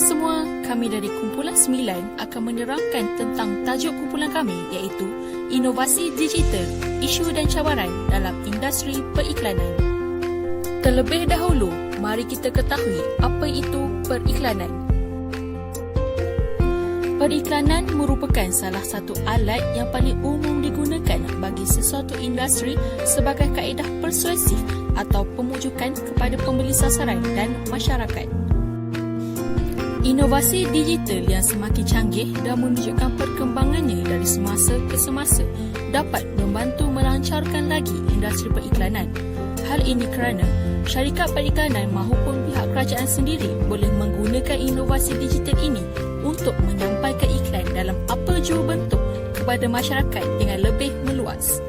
semua, kami dari Kumpulan 9 akan menerangkan tentang tajuk kumpulan kami iaitu Inovasi Digital, Isu dan Cabaran dalam Industri Periklanan. Terlebih dahulu, mari kita ketahui apa itu periklanan. Periklanan merupakan salah satu alat yang paling umum digunakan bagi sesuatu industri sebagai kaedah persuasif atau pemujukan kepada pembeli sasaran dan masyarakat. Inovasi digital yang semakin canggih dan menunjukkan perkembangannya dari semasa ke semasa dapat membantu melancarkan lagi industri periklanan. Hal ini kerana syarikat periklanan maupun pihak kerajaan sendiri boleh menggunakan inovasi digital ini untuk menyampaikan iklan dalam apa jua bentuk kepada masyarakat dengan lebih meluas.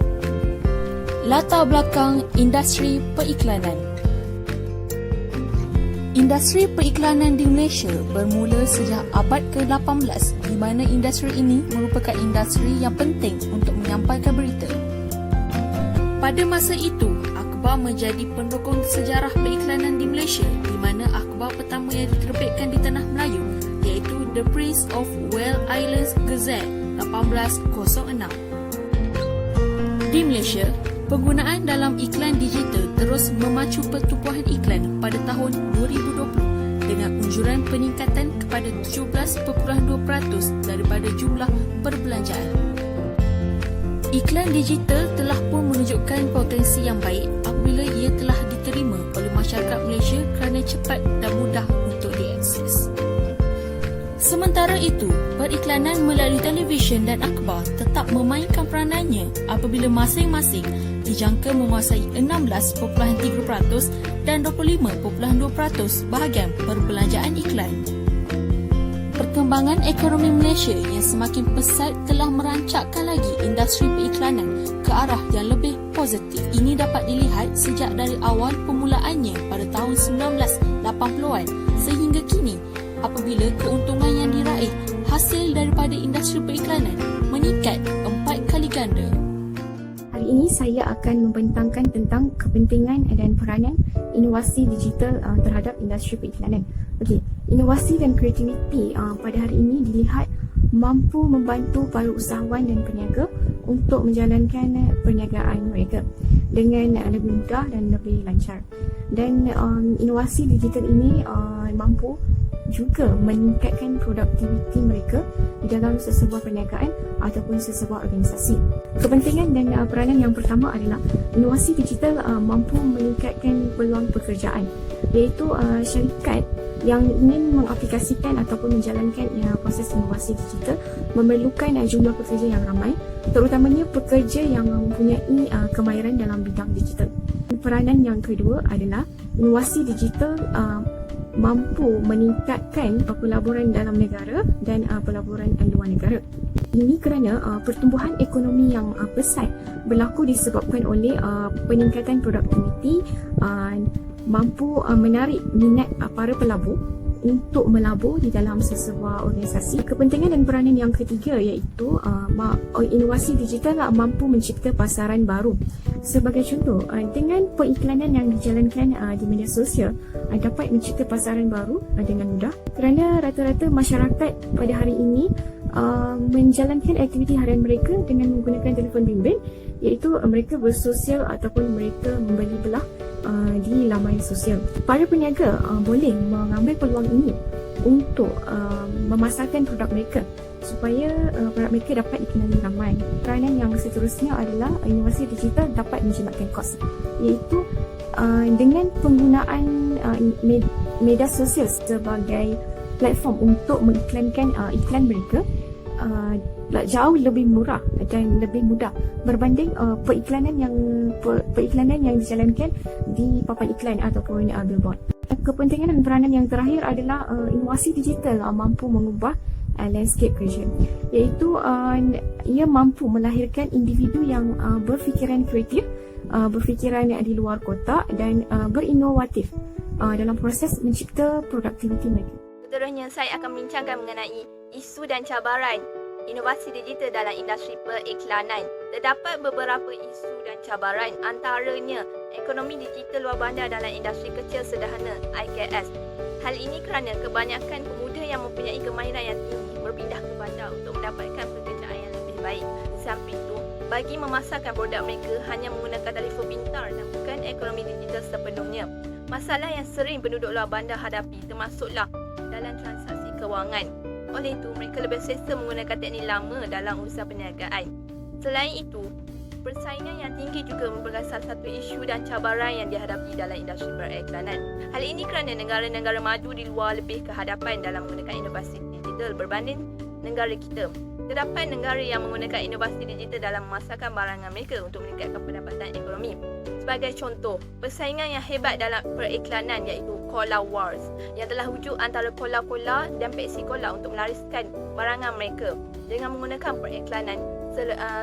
Latar belakang industri periklanan. Industri periklanan di Malaysia bermula sejak abad ke-18 di mana industri ini merupakan industri yang penting untuk menyampaikan berita. Pada masa itu, akhbar menjadi pendukung sejarah periklanan di Malaysia di mana akhbar pertama yang diterbitkan di tanah Melayu iaitu The Prince of Wales Islands Gazette 1806. Di Malaysia, penggunaan dalam iklan digital terus memacu pertumbuhan iklan pada tahun 2020 dengan unjuran peningkatan kepada 17.2% daripada jumlah perbelanjaan. Iklan digital telah pun menunjukkan potensi yang baik apabila ia telah diterima oleh masyarakat Malaysia kerana cepat dan mudah untuk diakses. Sementara itu, periklanan melalui televisyen dan akhbar tetap memainkan peranannya apabila masing-masing dijangka menguasai 16.3% dan 25.2% bahagian perbelanjaan iklan. Perkembangan ekonomi Malaysia yang semakin pesat telah merancakkan lagi industri periklanan ke arah yang lebih positif. Ini dapat dilihat sejak dari awal permulaannya pada tahun 1980-an sehingga kini apabila keuntungan yang diraih hasil daripada industri periklanan meningkat 4 kali ganda. Hari ini saya akan membentangkan tentang kepentingan dan peranan inovasi digital terhadap industri periklanan. Okey, inovasi dan kreativiti pada hari ini dilihat mampu membantu para usahawan dan peniaga untuk menjalankan perniagaan mereka dengan lebih mudah dan lebih lancar. Dan inovasi digital ini mampu juga meningkatkan produktiviti mereka di dalam sesebuah perniagaan ataupun sesebuah organisasi. Kepentingan dan peranan yang pertama adalah inovasi digital mampu meningkatkan peluang pekerjaan, iaitu syarikat yang ingin mengaplikasikan ataupun menjalankan proses inovasi digital memerlukan jumlah pekerja yang ramai, terutamanya pekerja yang mempunyai kemahiran dalam bidang digital. Peranan yang kedua adalah inovasi digital mampu meningkatkan pelaburan dalam negara dan pelaburan luar negara. Ini kerana pertumbuhan ekonomi yang pesat berlaku disebabkan oleh peningkatan produktiviti mampu menarik minat para pelabur untuk melabur di dalam sesebuah organisasi. Kepentingan dan peranan yang ketiga iaitu inovasi digital mampu mencipta pasaran baru. Sebagai contoh, dengan periklanan yang dijalankan di media sosial dapat mencipta pasaran baru dengan mudah kerana rata-rata masyarakat pada hari ini menjalankan aktiviti harian mereka dengan menggunakan telefon bimbit, iaitu mereka bersosial ataupun mereka membeli belah di laman sosial. Para peniaga boleh mengambil peluang ini untuk memasarkan produk mereka supaya produk mereka dapat dikenali ramai. Peranan yang seterusnya adalah inovasi digital dapat menjimatkan kos, iaitu dengan penggunaan media sosial sebagai platform untuk mengiklankan iklan mereka jauh lebih murah dan lebih mudah berbanding periklanan yang dijalankan di papan iklan ataupun billboard. Kepentingan dan peranan yang terakhir adalah inovasi digital mampu mengubah landscape kerja, iaitu ia mampu melahirkan individu yang berfikiran kreatif, berfikiran di luar kotak dan berinovatif dalam proses mencipta produktiviti mereka. Seterusnya, saya akan membincangkan mengenai isu dan cabaran inovasi digital dalam industri periklanan. Terdapat beberapa isu dan cabaran, antaranya Ekonomi Digital Luar Bandar dalam Industri Kecil Sederhana IKS. Hal ini kerana kebanyakan pemuda yang mempunyai kemahiran yang tinggi berpindah ke bandar untuk mendapatkan pekerjaan yang lebih baik. Di samping itu, bagi memasarkan produk mereka hanya menggunakan telefon pintar dan bukan ekonomi digital sepenuhnya. Masalah yang sering penduduk luar bandar hadapi termasuklah dalam transaksi kewangan. Oleh itu, mereka lebih selesa menggunakan teknik lama dalam urusan perniagaan. Selain itu, persaingan yang tinggi juga merupakan salah satu isu dan cabaran yang dihadapi dalam industri periklanan. Hal ini kerana negara-negara maju di luar lebih kehadapan dalam menggunakan inovasi digital berbanding negara kita. Terdapat negara yang menggunakan inovasi digital dalam memasarkan barangan mereka untuk meningkatkan pendapatan ekonomi. Sebagai contoh, persaingan yang hebat dalam periklanan iaitu Cola Wars yang telah wujud antara Coca-Cola dan Pepsi Cola untuk melariskan barangan mereka dengan menggunakan periklanan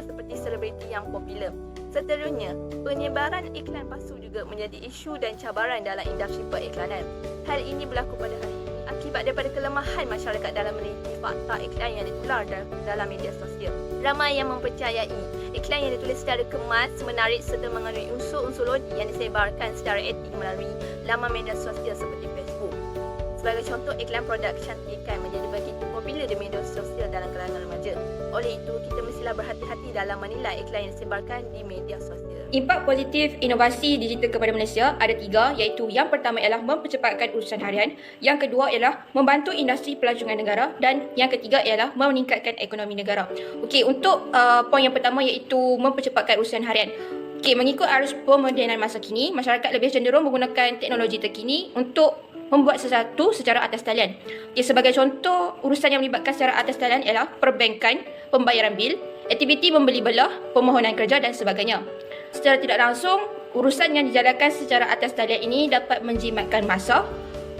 seperti selebriti yang popular. Seterusnya, penyebaran iklan palsu juga menjadi isu dan cabaran dalam industri periklanan. Hal ini berlaku pada hari ini akibat daripada kelemahan masyarakat dalam meneliti fakta iklan yang ditular dalam media sosial. Ramai yang mempercayai iklan yang ditulis secara kemas, menarik serta mengandungi unsur-unsur logik yang disebarkan secara etik melalui laman media sosial seperti Facebook. Sebagai contoh, iklan produk kecantikan menjadi begitu popular di media sosial dalam kalangan remaja. Oleh itu, kita mestilah berhati-hati dalam menilai iklan yang disebarkan di media sosial. Impak positif inovasi digital kepada Malaysia ada 3, iaitu yang pertama ialah mempercepatkan urusan harian, yang kedua ialah membantu industri pelancongan negara dan yang ketiga ialah meningkatkan ekonomi negara. Okey, untuk poin yang pertama iaitu mempercepatkan urusan harian. Okey, mengikut arus pemodenan masa kini, masyarakat lebih cenderung menggunakan teknologi terkini untuk membuat sesuatu secara atas talian. Okay, sebagai contoh, urusan yang melibatkan secara atas talian ialah perbankan, pembayaran bil, aktiviti membeli belah, permohonan kerja dan sebagainya. Secara tidak langsung, urusan yang dijalankan secara atas talian ini dapat menjimatkan masa,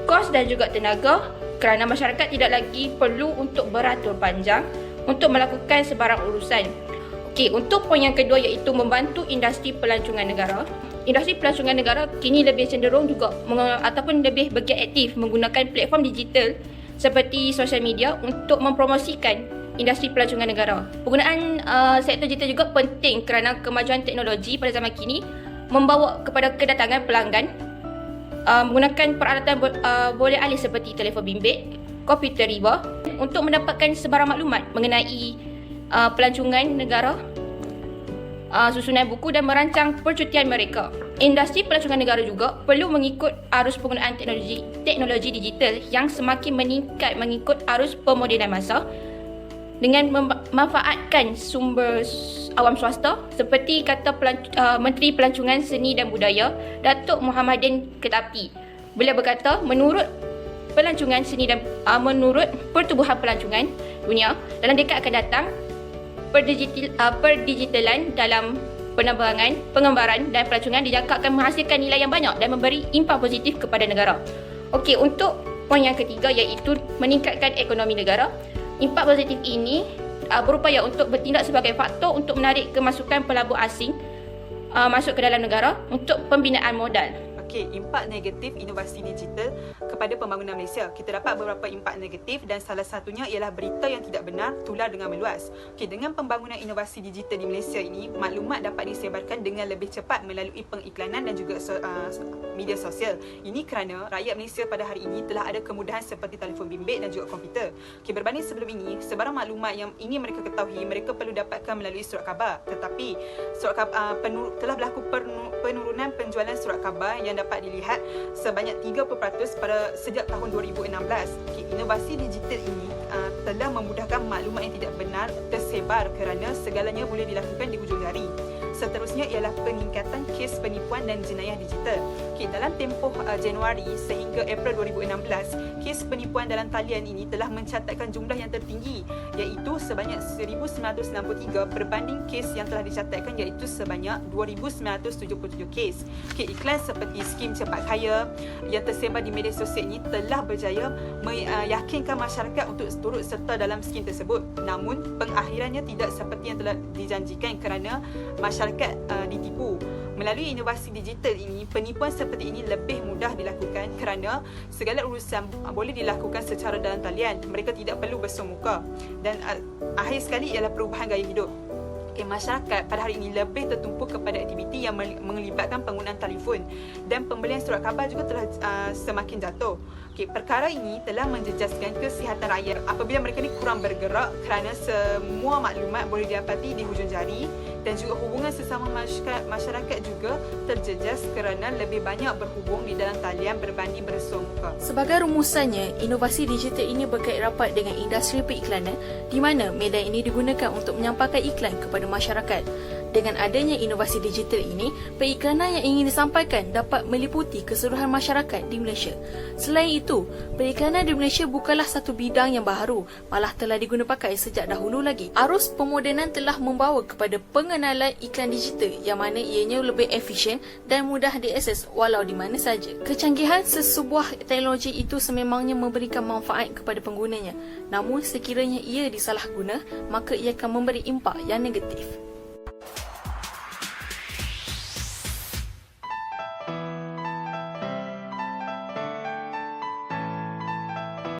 kos dan juga tenaga kerana masyarakat tidak lagi perlu untuk beratur panjang untuk melakukan sebarang urusan. Okey, untuk poin yang kedua iaitu membantu industri pelancongan negara. Industri pelancongan negara kini lebih cenderung juga ataupun lebih bergiat aktif menggunakan platform digital seperti sosial media untuk mempromosikan industri pelancongan negara. Penggunaan sektor digital juga penting kerana kemajuan teknologi pada zaman kini membawa kepada kedatangan pelanggan menggunakan peralatan boleh alih seperti telefon bimbit, komputer riba untuk mendapatkan sebarang maklumat mengenai pelancongan negara, susunan buku dan merancang percutian mereka. Industri pelancongan negara juga perlu mengikut arus penggunaan teknologi digital yang semakin meningkat mengikut arus pemodenan masa dengan memanfaatkan sumber awam swasta seperti kata Menteri Pelancongan Seni dan Budaya Datuk Muhammadin Ketapi. Beliau berkata, menurut pelancongan seni dan menurut pertubuhan pelancongan dunia dalam dekad akan datang, perdigitalan dalam penerbangan, pengembaraan dan pelancongan dijangka akan menghasilkan nilai yang banyak dan memberi impak positif kepada negara. Okey, untuk poin yang ketiga iaitu meningkatkan ekonomi negara. Impak positif ini berupaya untuk bertindak sebagai faktor untuk menarik kemasukan pelabur asing masuk ke dalam negara untuk pembinaan modal. Okey, impak negatif inovasi digital kepada pembangunan Malaysia. Kita dapat beberapa impak negatif dan salah satunya ialah berita yang tidak benar tular dengan meluas. Okey, dengan pembangunan inovasi digital di Malaysia ini, maklumat dapat disebarkan dengan lebih cepat melalui pengiklanan dan juga media sosial. Ini kerana rakyat Malaysia pada hari ini telah ada kemudahan seperti telefon bimbit dan juga komputer. Okey, berbanding sebelum ini, sebarang maklumat yang ingin mereka ketahui, mereka perlu dapatkan melalui surat khabar. Tetapi telah berlaku penurunan penjualan surat khabar yang dapat dilihat sebanyak 3% pada sejak tahun 2016. Okay, inovasi digital ini telah memudahkan maklumat yang tidak benar tersebar kerana segalanya boleh dilakukan di hujung jari. Seterusnya ialah peningkatan kes penipuan dan jenayah digital. Okay, dalam tempoh Januari sehingga April 2016, kes penipuan dalam talian ini telah mencatatkan jumlah yang tertinggi iaitu sebanyak 1993 berbanding kes yang telah dicatatkan iaitu sebanyak 2977 kes. Okay, iklan seperti skim cepat kaya yang tersebar di media sosial ini telah berjaya meyakinkan masyarakat untuk turut serta dalam skim tersebut. Namun pengakhirannya tidak seperti yang telah dijanjikan kerana masyarakat ditipu. Melalui inovasi digital ini, penipuan seperti ini lebih mudah dilakukan kerana segala urusan boleh dilakukan secara dalam talian. Mereka tidak perlu bersua muka. Dan akhir sekali ialah perubahan gaya hidup. masyarakat pada hari ini lebih tertumpu kepada aktiviti yang melibatkan penggunaan telefon dan pembelian surat khabar juga telah semakin jatuh. Perkara ini telah menjejaskan kesihatan rakyat apabila mereka ni kurang bergerak kerana semua maklumat boleh didapati di hujung jari, dan juga hubungan sesama masyarakat juga terjejas kerana lebih banyak berhubung di dalam talian berbanding bersua muka. Sebagai rumusannya, inovasi digital ini berkait rapat dengan industri periklanan di mana medan ini digunakan untuk menyampaikan iklan kepada masyarakat. Dengan adanya inovasi digital ini, periklanan yang ingin disampaikan dapat meliputi keseluruhan masyarakat di Malaysia. Selain itu, periklanan di Malaysia bukanlah satu bidang yang baharu, malah telah diguna pakai sejak dahulu lagi. Arus pemodenan telah membawa kepada pengenalan iklan digital yang mana ianya lebih efisien dan mudah diakses walau di mana saja. Kecanggihan sesebuah teknologi itu sememangnya memberikan manfaat kepada penggunanya. Namun sekiranya ia disalahguna, maka ia akan memberi impak yang negatif.